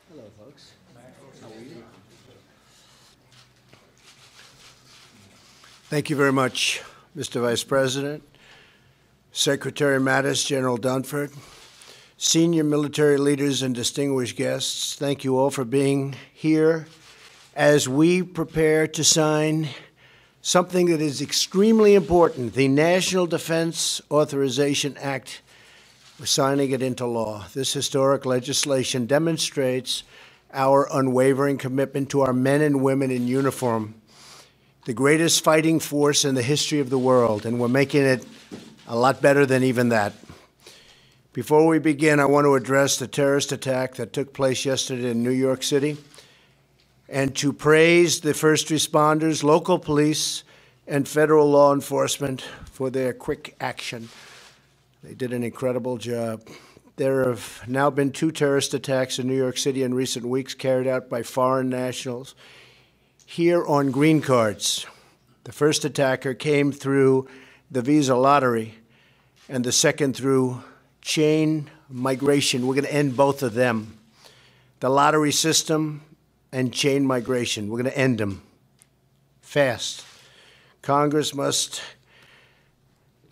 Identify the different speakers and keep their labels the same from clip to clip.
Speaker 1: Hello, folks. How are you? Thank you very much, Mr. Vice President, Secretary Mattis, General Dunford, senior military leaders and distinguished guests. Thank you all for being here as we prepare to sign something that is extremely important, the National Defense Authorization Act. We're signing it into law. This historic legislation demonstrates our unwavering commitment to our men and women in uniform, the greatest fighting force in the history of the world, and we're making it a lot better than even that. Before we begin, I want to address the terrorist attack that took place yesterday in New York City and to praise the first responders, local police, and federal law enforcement for their quick action. They did an incredible job. There have now been 2 terrorist attacks in New York City in recent weeks carried out by foreign nationals here on green cards. The first attacker came through the visa lottery, and the second through chain migration. We're going to end both of them. The lottery system and chain migration. We're going to end them fast. Congress must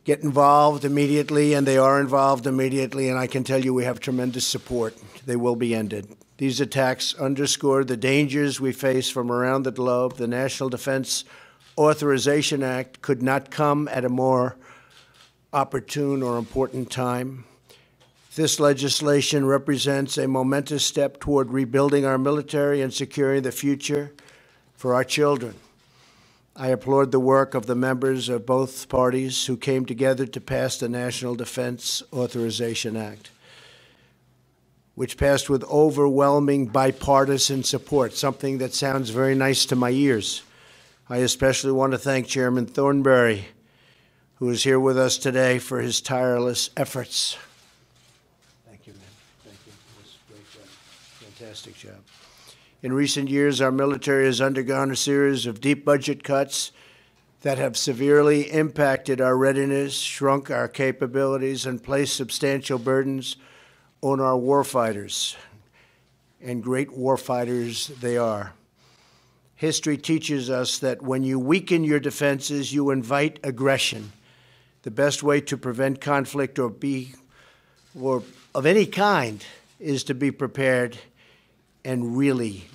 Speaker 1: get involved immediately, and they are involved immediately, and I can tell you we have tremendous support. They will be ended. These attacks underscore the dangers we face from around the globe. The National Defense Authorization Act could not come at a more opportune or important time. This legislation represents a momentous step toward rebuilding our military and securing the future for our children. I applaud the work of the members of both parties who came together to pass the National Defense Authorization Act, which passed with overwhelming bipartisan support, something that sounds very nice to my ears. I especially want to thank Chairman Thornberry, who is here with us today, for his tireless efforts. Thank you, man. Thank you. It was a great job. Fantastic job. In recent years, our military has undergone a series of deep budget cuts that have severely impacted our readiness, shrunk our capabilities, and placed substantial burdens on our warfighters. And great warfighters they are. History teaches us that when you weaken your defenses, you invite aggression. The best way to prevent conflict or of any kind is to be prepared and really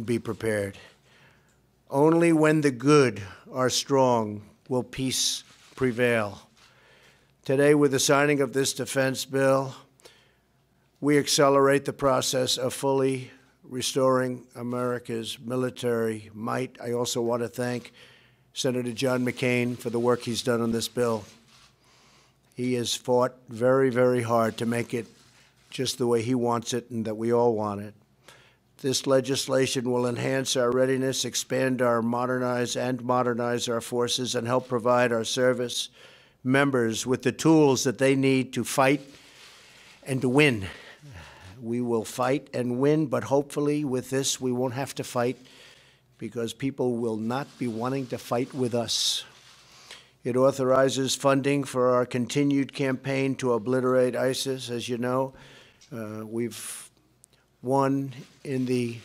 Speaker 1: be prepared. Only when the good are strong will peace prevail. Today, with the signing of this defense bill, we accelerate the process of fully restoring America's military might. I also want to thank Senator John McCain for the work he's done on this bill. He has fought very, very hard to make it just the way he wants it and that we all want it. This legislation will enhance our readiness, expand our modernize our forces, and help provide our service members with the tools that they need to fight and to win. We will fight and win, but hopefully with this we won't have to fight because people will not be wanting to fight with us. It authorizes funding for our continued campaign to obliterate ISIS. As you know, we've won in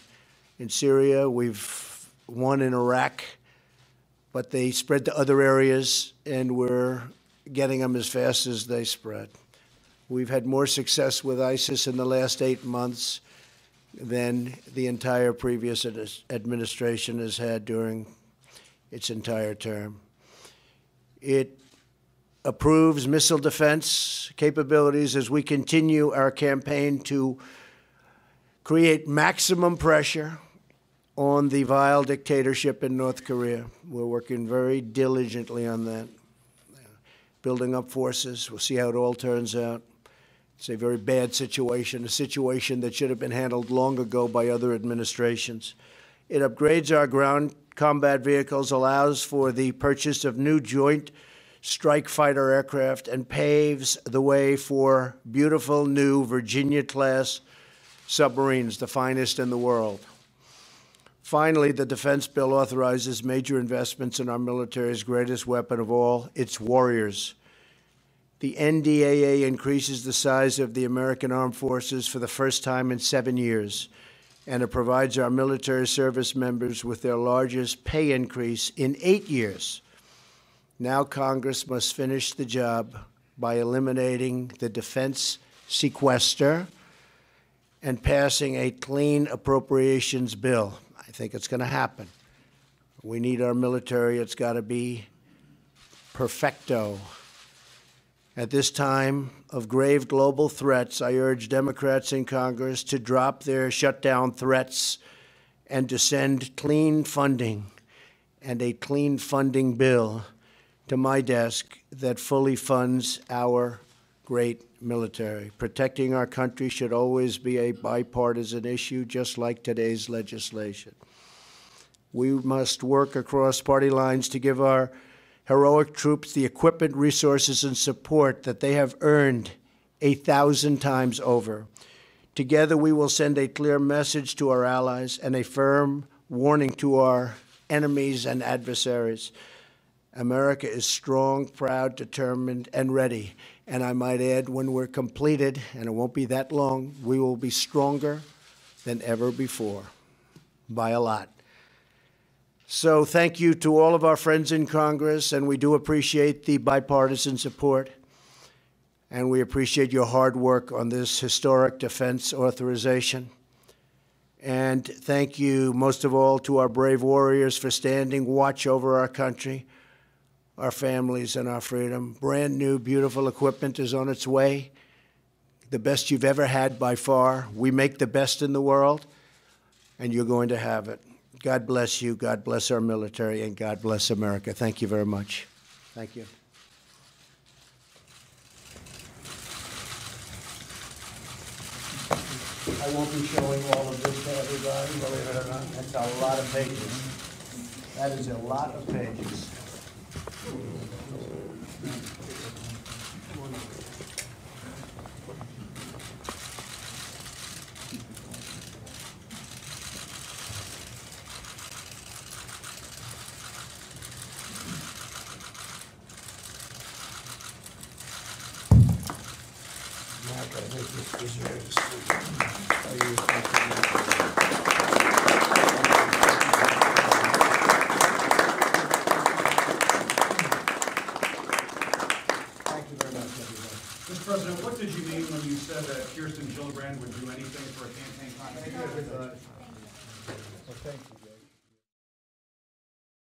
Speaker 1: Syria, we've won in Iraq, but they spread to other areas, and we're getting them as fast as they spread. We've had more success with ISIS in the last 8 months than the entire previous administration has had during its entire term. It approves missile defense capabilities as we continue our campaign to create maximum pressure on the vile dictatorship in North Korea. We're working very diligently on that, building up forces. We'll see how it all turns out. It's a very bad situation, a situation that should have been handled long ago by other administrations. It upgrades our ground combat vehicles, allows for the purchase of new joint strike fighter aircraft, and paves the way for beautiful new Virginia-class submarines, the finest in the world. Finally, the defense bill authorizes major investments in our military's greatest weapon of all, its warriors. The NDAA increases the size of the American Armed Forces for the first time in 7 years, and it provides our military service members with their largest pay increase in 8 years. Now Congress must finish the job by eliminating the defense sequester and passing a clean appropriations bill. I think it's going to happen. We need our military. It's got to be perfecto. At this time of grave global threats, I urge Democrats in Congress to drop their shutdown threats and to send clean funding and a clean funding bill to my desk that fully funds our great military. Protecting our country should always be a bipartisan issue, just like today's legislation. We must work across party lines to give our heroic troops the equipment, resources, and support that they have earned 1,000 times over. Together, we will send a clear message to our allies and a firm warning to our enemies and adversaries. America is strong, proud, determined, and ready. And I might add, when we're completed, and it won't be that long, we will be stronger than ever before, by a lot. So thank you to all of our friends in Congress, and we do appreciate the bipartisan support, and we appreciate your hard work on this historic defense authorization. And thank you, most of all, to our brave warriors for standing watch over our country, our families, and our freedom. Brand new, beautiful equipment is on its way, the best you've ever had by far. We make the best in the world, and you're going to have it. God bless you, God bless our military, and God bless America. Thank you very much. Thank you. I won't be showing all of this to everybody, believe it or not. That's a lot of pages. That is a lot of pages. I think this deserves Thank you very much, everybody.
Speaker 2: Mr. President, what did you mean when you said that Kirsten Gillibrand would do anything for a campaign contribution?
Speaker 1: Thank you.